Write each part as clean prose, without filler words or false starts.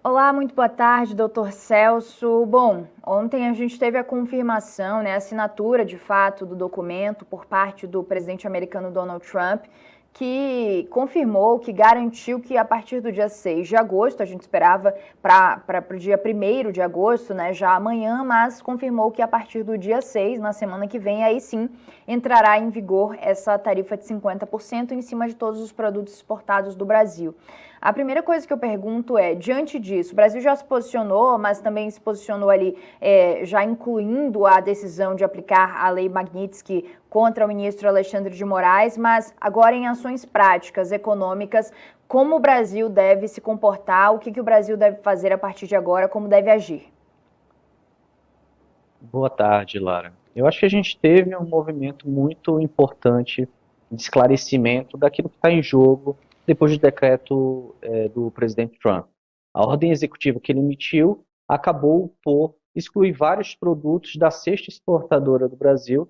Olá, muito boa tarde, doutor Celso. Bom, ontem a gente teve a confirmação, a assinatura de fato do documento por parte do presidente americano Donald Trump, que confirmou, que garantiu que a partir do dia 6 de agosto, a gente esperava para o dia 1º de agosto, já amanhã, mas confirmou que a partir do dia 6, na semana que vem, aí sim entrará em vigor essa tarifa de 50% em cima de todos os produtos exportados do Brasil. A primeira coisa que eu pergunto é, diante disso, o Brasil já se posicionou, mas também se posicionou ali, já incluindo a decisão de aplicar a Lei Magnitsky contra o ministro Alexandre de Moraes, mas agora em ações práticas, econômicas, como o Brasil deve se comportar, o que o Brasil deve fazer a partir de agora, como deve agir? Boa tarde, Lara. Eu acho que a gente teve um movimento muito importante de esclarecimento daquilo que está em jogo depois do decreto do presidente Trump. A ordem executiva que ele emitiu acabou por excluir vários produtos da cesta exportadora do Brasil.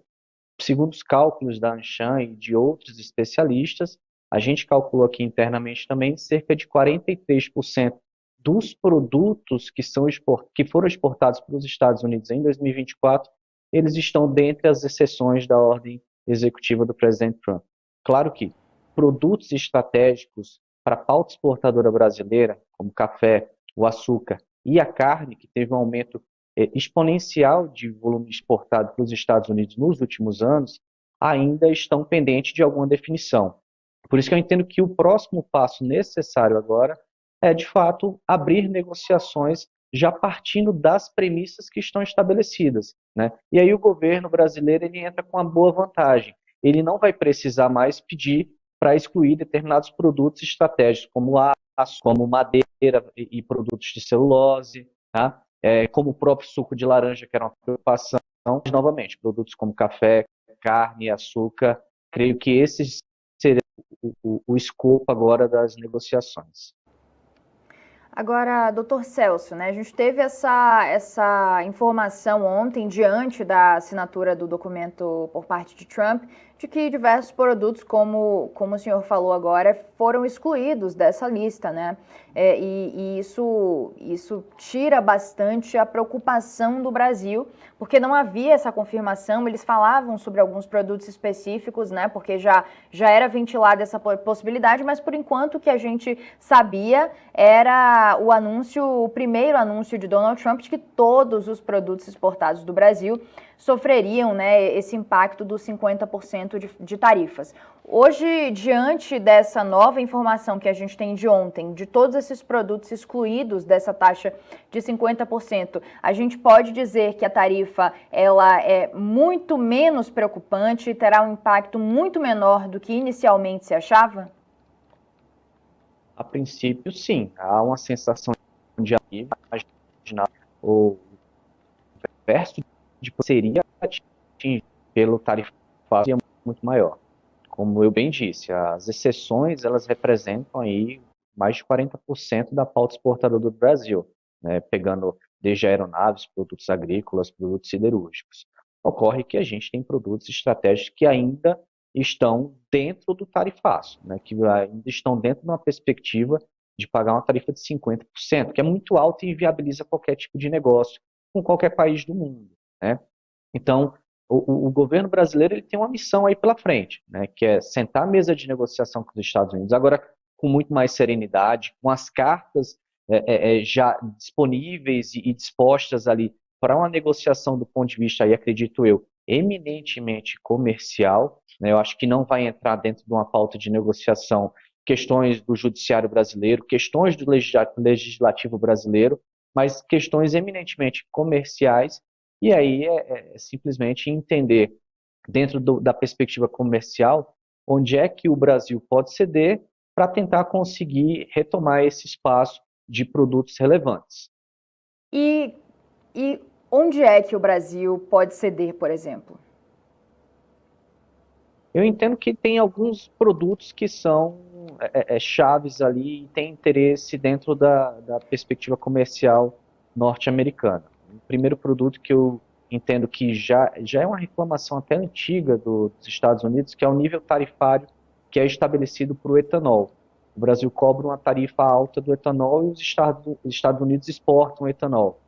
Segundo os cálculos da Anshan e de outros especialistas, a gente calculou aqui internamente também cerca de 43% dos produtos que foram exportados para os Estados Unidos em 2024, eles estão dentre as exceções da ordem executiva do presidente Trump. Claro que produtos estratégicos para a pauta exportadora brasileira, como café, o açúcar e a carne, que teve um aumento exponencial de volume exportado para os Estados Unidos nos últimos anos, ainda estão pendentes de alguma definição. Por isso que eu entendo que o próximo passo necessário agora é, de fato, abrir negociações já partindo das premissas que estão estabelecidas, né? E aí o governo brasileiro ele entra com uma boa vantagem. Ele não vai precisar mais pedir para excluir determinados produtos estratégicos, como aço, como madeira e produtos de celulose, tá? Como o próprio suco de laranja, que era uma preocupação. Mas, novamente, produtos como café, carne, açúcar, creio que esses seriam o escopo agora das negociações. Agora, doutor Celso, a gente teve essa informação ontem, diante da assinatura do documento por parte de Trump, de que diversos produtos, como o senhor falou agora, foram excluídos dessa lista, né? E isso tira bastante a preocupação do Brasil, porque não havia essa confirmação, eles falavam sobre alguns produtos específicos, né? Porque já era ventilada essa possibilidade, mas por enquanto o que a gente sabia era o primeiro anúncio de Donald Trump de que todos os produtos exportados do Brasil sofreriam, esse impacto dos 50% de tarifas. Hoje, diante dessa nova informação que a gente tem de ontem, de todos esses produtos excluídos dessa taxa de 50%, a gente pode dizer que a tarifa ela é muito menos preocupante e terá um impacto muito menor do que inicialmente se achava? A princípio, sim, há uma sensação de alívio, imaginar o verso de que seria atingido pelo tarifário seria muito maior. Como eu bem disse, as exceções elas representam aí mais de 40% da pauta exportadora do Brasil, né, pegando desde aeronaves, produtos agrícolas, produtos siderúrgicos. Ocorre que a gente tem produtos estratégicos que ainda estão dentro do tarifaço, né, que ainda estão dentro de uma perspectiva de pagar uma tarifa de 50%, que é muito alta e inviabiliza qualquer tipo de negócio com qualquer país do mundo, né? Então, o governo brasileiro ele tem uma missão aí pela frente, né, que é sentar à mesa de negociação com os Estados Unidos, agora com muito mais serenidade, com as cartas já disponíveis e dispostas ali para uma negociação do ponto de vista, aí, acredito eu, eminentemente comercial, né, eu acho que não vai entrar dentro de uma pauta de negociação questões do judiciário brasileiro, questões do legislativo brasileiro, mas questões eminentemente comerciais, e aí é simplesmente entender, dentro da perspectiva comercial, onde é que o Brasil pode ceder para tentar conseguir retomar esse espaço de produtos relevantes. E, e onde é que o Brasil pode ceder, por exemplo? Eu entendo que tem alguns produtos que são chaves ali e têm interesse dentro da perspectiva comercial norte-americana. O primeiro produto que eu entendo que já é uma reclamação até antiga dos Estados Unidos, que é o nível tarifário que é estabelecido para o etanol. O Brasil cobra uma tarifa alta do etanol e os Estados Unidos exportam etanol.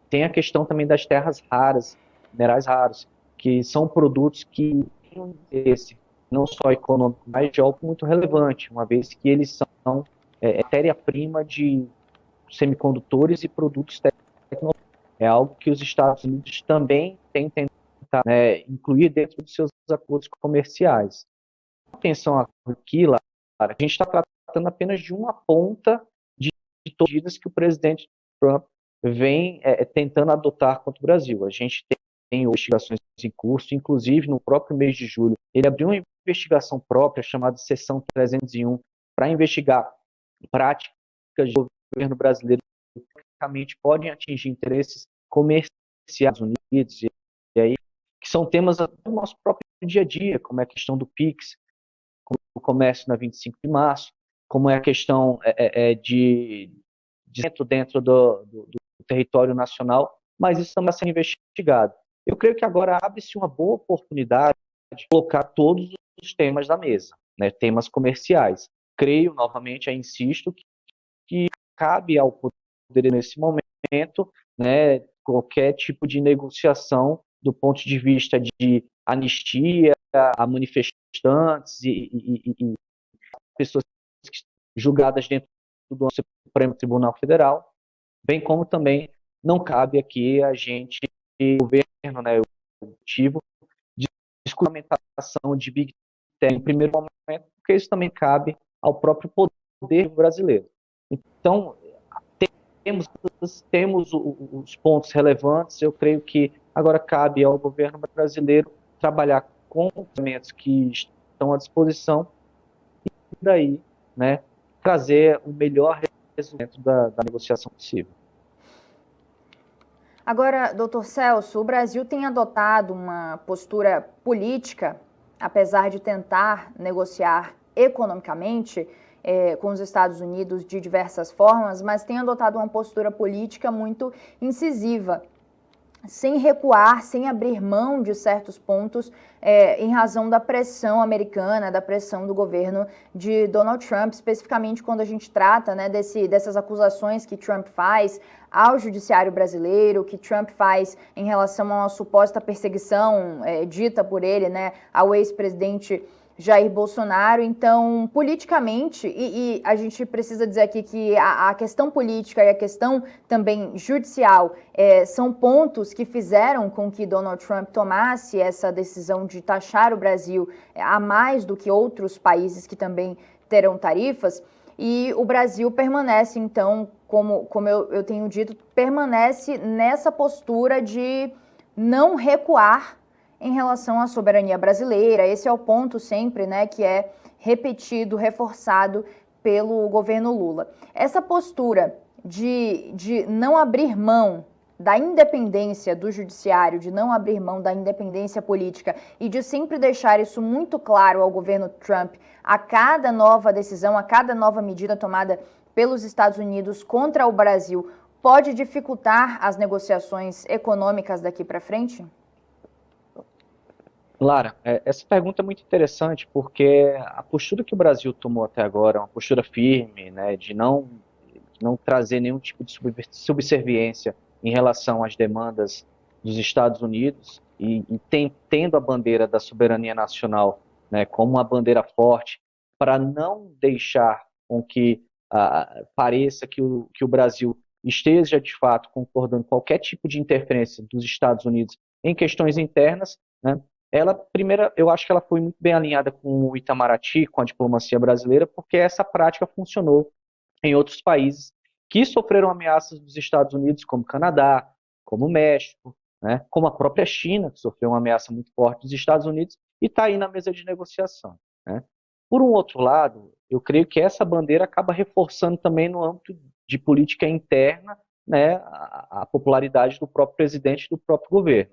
Tem a questão também das terras raras, minerais raros, que são produtos que têm um interesse não só econômico, mas geológico muito relevante, uma vez que eles são matéria-prima de semicondutores e produtos tecnológicos. É algo que os Estados Unidos também têm tentado, né, incluir dentro dos seus acordos comerciais. Atenção aqui, Lara, a gente está tratando apenas de uma ponta de todas as medidas que o presidente Trump vem tentando adotar contra o Brasil. A gente tem investigações em curso, inclusive no próprio mês de julho, ele abriu uma investigação própria chamada Seção 301 para investigar práticas de governo brasileiro que tecnicamente podem atingir interesses comerciais dos Estados Unidos, e aí, que são temas do nosso próprio dia a dia, como é a questão do PIX, o comércio na 25 de março, como é a questão de dentro do território nacional, mas isso também está sendo investigado. Eu creio que agora abre-se uma boa oportunidade de colocar todos os temas na mesa, né, temas comerciais. Creio, novamente, insisto, que cabe ao poder, nesse momento, né, qualquer tipo de negociação do ponto de vista de anistia a manifestantes e pessoas julgadas dentro do Supremo Tribunal Federal, bem como também não cabe aqui a gente, o governo, né, o executivo, de discutir de Big Tech em primeiro momento, porque isso também cabe ao próprio poder brasileiro. Então, temos os pontos relevantes, eu creio que agora cabe ao governo brasileiro trabalhar com instrumentos que estão à disposição e daí, né, trazer o melhor resultado da negociação possível. Agora, doutor Celso, o Brasil tem adotado uma postura política, apesar de tentar negociar economicamente com os Estados Unidos de diversas formas, mas tem adotado uma postura política muito incisiva, sem recuar, sem abrir mão de certos pontos em razão da pressão americana, da pressão do governo de Donald Trump, especificamente quando a gente trata, né, dessas acusações que Trump faz ao judiciário brasileiro, que Trump faz em relação a uma suposta perseguição dita por ele, né, ao ex-presidente Jair Bolsonaro. Então, politicamente, e a gente precisa dizer aqui que a questão política e a questão também judicial são pontos que fizeram com que Donald Trump tomasse essa decisão de taxar o Brasil a mais do que outros países que também terão tarifas. E o Brasil permanece, então, como eu tenho dito, permanece nessa postura de não recuar em relação à soberania brasileira. Esse é o ponto sempre, né, que é repetido, reforçado pelo governo Lula. Essa postura de não abrir mão da independência do judiciário, de não abrir mão da independência política e de sempre deixar isso muito claro ao governo Trump a cada nova decisão, a cada nova medida tomada pelos Estados Unidos contra o Brasil, pode dificultar as negociações econômicas daqui para frente? Lara, essa pergunta é muito interessante porque a postura que o Brasil tomou até agora é uma postura firme, né, de não trazer nenhum tipo de subserviência em relação às demandas dos Estados Unidos tendo a bandeira da soberania nacional, né, como uma bandeira forte para não deixar com que pareça que o Brasil esteja de fato concordando com qualquer tipo de interferência dos Estados Unidos em questões internas, né? Ela, primeira, eu acho que ela foi muito bem alinhada com o Itamaraty, com a diplomacia brasileira, porque essa prática funcionou em outros países que sofreram ameaças dos Estados Unidos, como Canadá, como México, né, como a própria China, que sofreu uma ameaça muito forte dos Estados Unidos, e está aí na mesa de negociação, né. Por um outro lado, eu creio que essa bandeira acaba reforçando também no âmbito de política interna, né, a popularidade do próprio presidente e do próprio governo.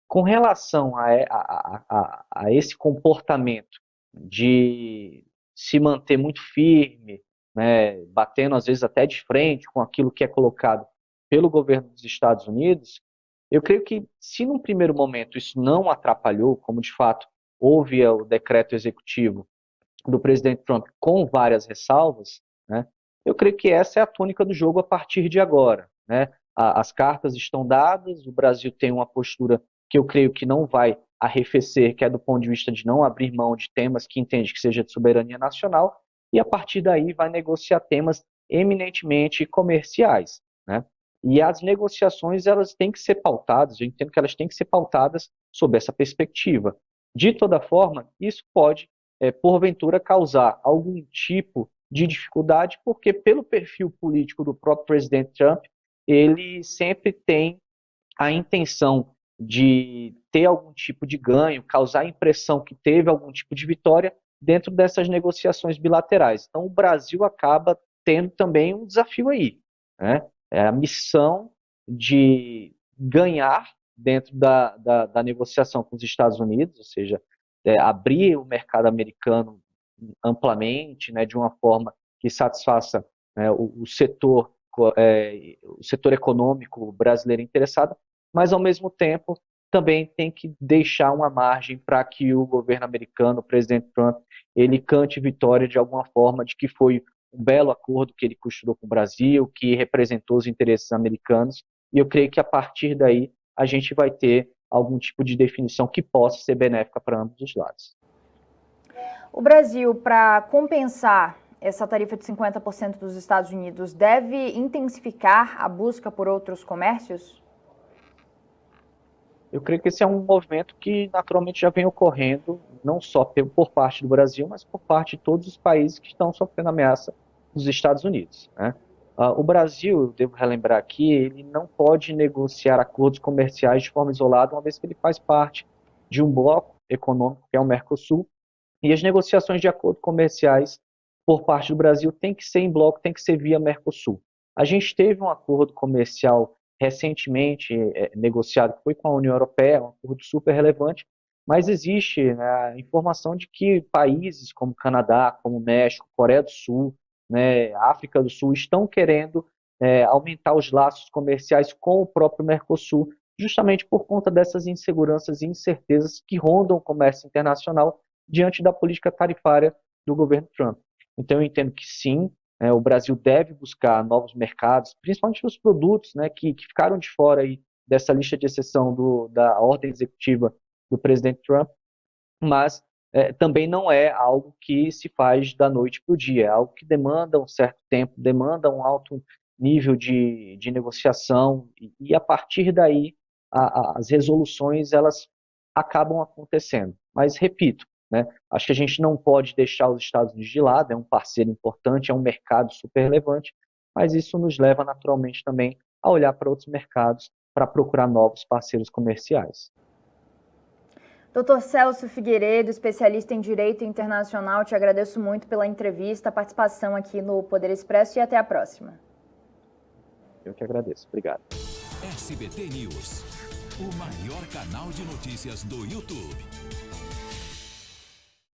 Com relação a esse comportamento de se manter muito firme, né, batendo às vezes até de frente com aquilo que é colocado pelo governo dos Estados Unidos, eu creio que se num primeiro momento isso não atrapalhou, como de fato houve o decreto executivo do presidente Trump com várias ressalvas, né, eu creio que essa é a tônica do jogo a partir de agora, né? As cartas estão dadas, o Brasil tem uma postura que eu creio que não vai arrefecer, que é do ponto de vista de não abrir mão de temas que entende que seja de soberania nacional, e a partir daí vai negociar temas eminentemente comerciais, né? E as negociações, elas têm que ser pautadas, eu entendo que elas têm que ser pautadas sob essa perspectiva. De toda forma, isso pode, porventura, causar algum tipo de dificuldade, porque pelo perfil político do próprio presidente Trump, ele sempre tem a intenção de ter algum tipo de ganho, causar a impressão que teve algum tipo de vitória dentro dessas negociações bilaterais. Então, o Brasil acaba tendo também um desafio aí, né? É a missão de ganhar dentro da negociação com os Estados Unidos, ou seja, abrir o mercado americano amplamente, né, de uma forma que satisfaça, né, o setor econômico brasileiro interessado, mas ao mesmo tempo também tem que deixar uma margem para que o governo americano, o presidente Trump, ele cante vitória de alguma forma de que foi um belo acordo que ele costurou com o Brasil, que representou os interesses americanos, e eu creio que a partir daí a gente vai ter algum tipo de definição que possa ser benéfica para ambos os lados. O Brasil, para compensar essa tarifa de 50% dos Estados Unidos, deve intensificar a busca por outros comércios? Eu creio que esse é um movimento que naturalmente já vem ocorrendo, não só por parte do Brasil, mas por parte de todos os países que estão sofrendo ameaça dos Estados Unidos, né? O Brasil, eu devo relembrar aqui, ele não pode negociar acordos comerciais de forma isolada, uma vez que ele faz parte de um bloco econômico que é o Mercosul, e as negociações de acordos comerciais por parte do Brasil têm que ser em bloco, tem que ser via Mercosul. A gente teve um acordo comercial recentemente negociado, que foi com a União Europeia, um acordo super relevante, mas existe, né, a informação de que países como Canadá, como México, Coreia do Sul, né, África do Sul, estão querendo aumentar os laços comerciais com o próprio Mercosul, justamente por conta dessas inseguranças e incertezas que rondam o comércio internacional diante da política tarifária do governo Trump. Então, eu entendo que sim, o Brasil deve buscar novos mercados, principalmente os produtos, né, que ficaram de fora aí dessa lista de exceção da ordem executiva do presidente Trump, mas também não é algo que se faz da noite para o dia, é algo que demanda um certo tempo, demanda um alto nível de negociação, e a partir daí as resoluções elas acabam acontecendo. Mas, repito, né, acho que a gente não pode deixar os Estados Unidos de lado, é um parceiro importante, é um mercado super relevante, mas isso nos leva naturalmente também a olhar para outros mercados para procurar novos parceiros comerciais. Dr. Celso Figueiredo, especialista em Direito Internacional, te agradeço muito pela entrevista, a participação aqui no Poder Expresso e até a próxima. Eu que agradeço. Obrigado. SBT News, o maior canal de notícias do YouTube.